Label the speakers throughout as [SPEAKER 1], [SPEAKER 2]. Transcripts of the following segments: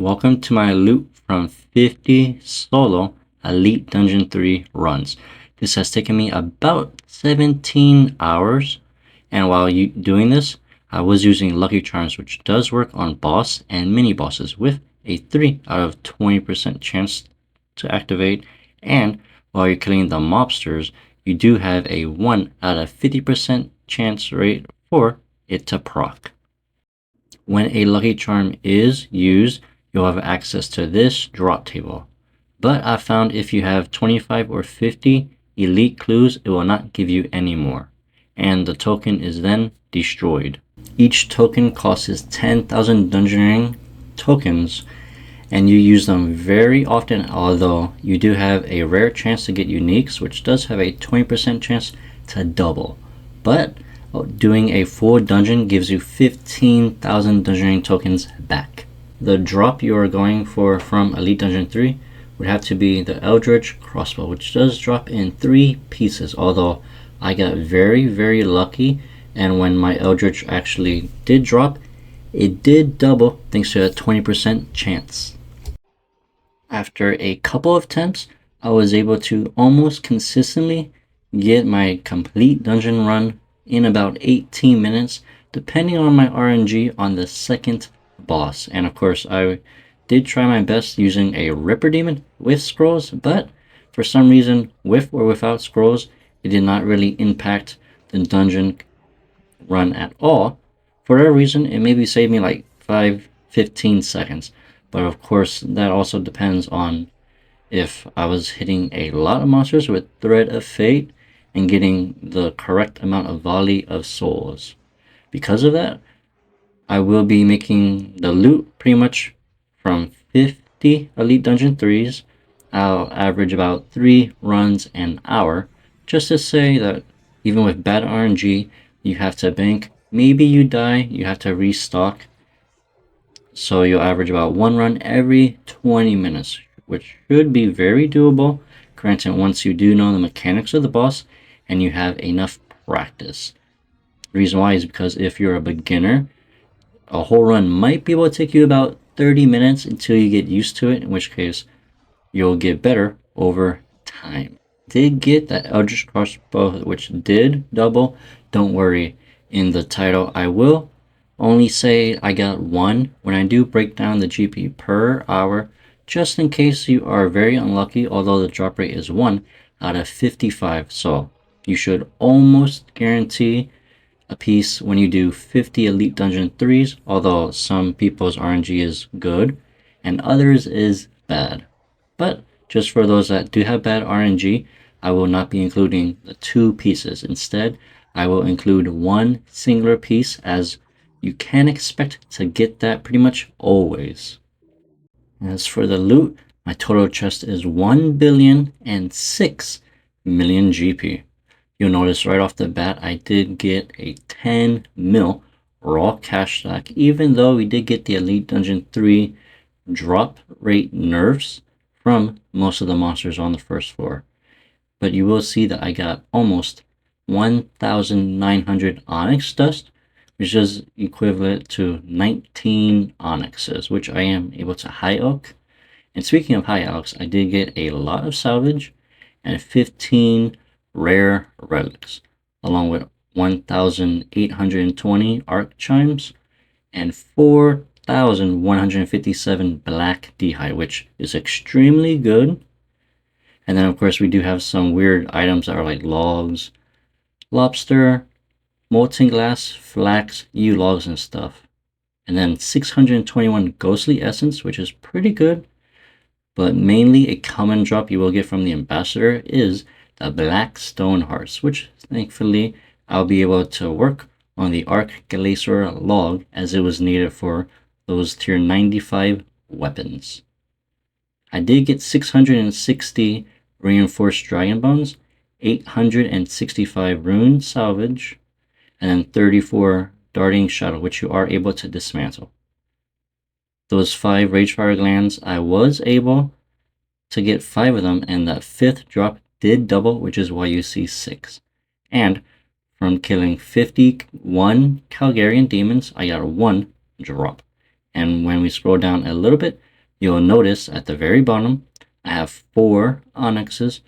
[SPEAKER 1] Welcome to my loop from 50 solo Elite Dungeon 3 runs. This has taken me about 17 hours, and while doing this, I was using Lucky Charms, which does work on boss and mini bosses with a 3 out of 20% chance to activate, and while you're killing the mobsters, you do have a 1 out of 50% chance rate for it to proc. When a Lucky Charm is used, you'll have access to this drop table. But I found if you have 25 or 50 elite clues, it will not give you any more. And the token is then destroyed. Each token costs 10,000 dungeoneering tokens, and you use them very often, although you do have a rare chance to get uniques, which does have a 20% chance to double. But doing a full dungeon gives you 15,000 dungeoneering tokens back. The drop you are going for from Elite Dungeon 3 would have to be the Eldritch Crossbow, which does drop in 3 pieces, although I got very lucky, and when my Eldritch actually did drop, it did double thanks to a 20% chance. After a couple of attempts, I was able to almost consistently get my complete dungeon run in about 18 minutes, depending on my RNG on the second boss. And of course, I did try my best using a Ripper Demon with scrolls, but for some reason, with or without scrolls, it did not really impact the dungeon run at all. For whatever reason, it maybe saved me like 15 seconds. But of course, that also depends on if I was hitting a lot of monsters with Thread of Fate and getting the correct amount of Volley of Souls. Because of that, I will be making the loot pretty much from 50 Elite Dungeon 3s. I'll average about 3 runs an hour, just to say that even with bad RNG, you have to bank. Maybe you die, you have to restock. So you'll average about 1 run every 20 minutes, which should be very doable, granted once you do know the mechanics of the boss and you have enough practice. The reason why is because if you're a beginner, a whole run might be able to take you about 30 minutes until you get used to it, in which case you'll get better over time. Did get that Eldritch Crossbow, which did double. Don't worry, in the title I will only say I got 1 when I do break down the GP per hour, just in case you are very unlucky, although the drop rate is 1 out of 55. So you should almost guarantee a piece when you do 50 Elite Dungeon 3s, although some people's RNG is good and others is bad. But just for those that do have bad RNG, I will not be including the 2 pieces. Instead, I will include 1 singular piece, as you can expect to get that pretty much always. As for the loot, my total chest is 1,006,000,000 GP. You'll notice right off the bat I did get a 10 mil raw cash stack, even though we did get the Elite Dungeon 3 drop rate nerfs from most of the monsters on the first floor. But you will see that I got almost 1,900 onyx dust, which is equivalent to 19 onyxes, which I am able to high oak. And speaking of high oaks, I did get a lot of salvage and 15 rare relics, along with 1,820 arc chimes and 4,157 black d'hide, which is extremely good. And then of course we do have some weird items that are like logs, lobster, molten glass, flax, logs and stuff. And then 621 ghostly essence, which is pretty good. But mainly a common drop you will get from the ambassador is the black stone hearts, which thankfully I'll be able to work on the Arc Glacier log, as it was needed for those tier 95 weapons. I did get 660 reinforced dragon bones, 865 rune salvage, and then 34 darting shadow, which you are able to dismantle. Those 5 ragefire glands, I was able to get 5 of them, and that 5th drop did double, which is why you see 6. And from killing 51 Calgarian demons, I got 1 drop. And when we scroll down a little bit, you'll notice at the very bottom, I have 4 onyxes,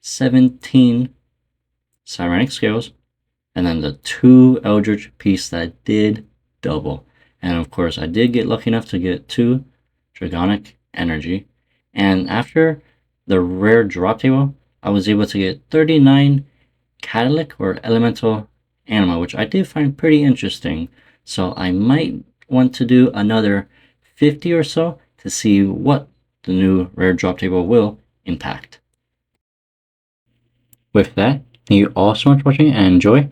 [SPEAKER 1] 17 cybernetic scales, and then the 2 eldritch pieces that did double. And of course, I did get lucky enough to get 2 dragonic energy. And after the rare drop table, I was able to get 39 catalytic or elemental anima, which I did find pretty interesting. So I might want to do another 50 or so to see what the new rare drop table will impact. With that, thank you all so much for watching and enjoy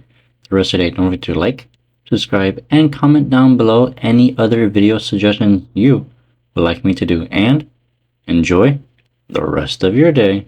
[SPEAKER 1] the rest of the day. Don't forget to like, subscribe, and comment down below any other video suggestions you would like me to do. And enjoy the rest of your day.